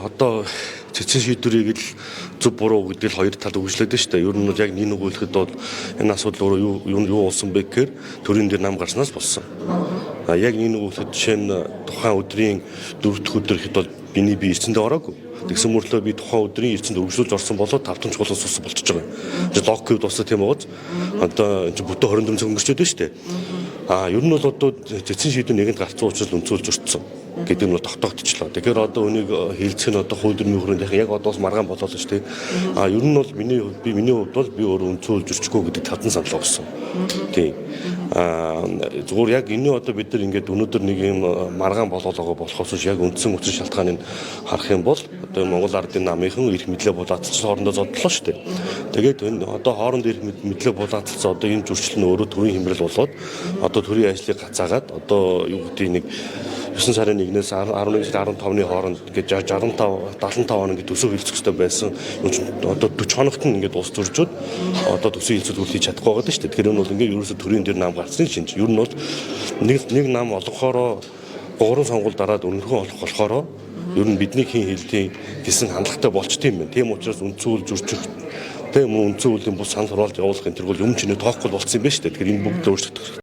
Одоо цэцэн шийдвэрийг л зөв буруу гэдэг л хоёр тал өгжлээд шүү дээ. Ер нь яг нэг өгүүлэхэд бол энэ асуудал өөрөө юу болсон бэ гэхээр төрийн дээр нам гарснаас болсон. Яг нэг өгүүлэхэд жишээ нь тухайн өдрийн 4 дахь өдөр ихэд бол биний бие эцэндээ ороогүй. Тэгсэн мөрлөө би тухайн өдрийн эцэнд өргөжлөж орсон болоод 5 дахь чуулган суусан болчихж байгаа. Лог код болсон тийм байгааз одоо бүтэн 24 цаг өнгөрчөөд байна шүү дээ. Ер нь бол одоо цэцэн шийдвэр нэгэнд гарцсан учраас өнцөлж өртсөн гэдэг нь тогтоогдчихлоо. Тэгэхээр одоо үнийг хэлцэх нь одоо хууль дүрмийн хүрээнд яг одоос маргаан болоод шүү дээ. Ер нь бол миний хувьд бол би өөрөө өнцөлж өрчихгүй гэдэг татан санал өгсөн. Тийм. Зүгээр яг энэ одоо бид нар ингээд өнөөдөр нэг юм маргаан болоод байгаа болохоос яг үндсэн учир шалтгааныг харах юм бол одоо Монгол Ардын намынхан эрх мэдлээ булаацсан хоорондоо зодлоо шүү дээ. Тэгээд энэ одоо хоорондоо эрх мэдлээ булаацсан одоо энэ зөрчил нь өөрөө төрийн хэмрэл болоод одоо төрийн ажлыг гацаагаад одоо юу гэдэг нэг 9 сарын 1-ээс 11 сарын 15-ны хооронд ингээд 65 75 хоног ингээд төсөв хэлцэх хэрэгтэй байсан. Одоо 40 хоногт нь ингээд ус зуржууд одоо төсөв хэлцэл үлдээж чадахгүй байгаа шүү дээ. Тэгэхээр энэ бол ингээд ерөөсө төрийн дээр нам гарцны шинж. Ер нь бол нэг нам олгохоороо 3 сонгуул дараад өнөрхөн олох болохоороо ер нь бидний хийн хэлтийн гэсэн хандлагатай болчтой юм байна. Тийм учраас үндсэн үйл зөрчих тийм үндсэн үлийн бус санал хураалж явуулах энэ төр бол юм чинь тоохгүй болцсон юм байна шүү дээ. Тэгэхээр энэ бүгд өөрчлөгдөх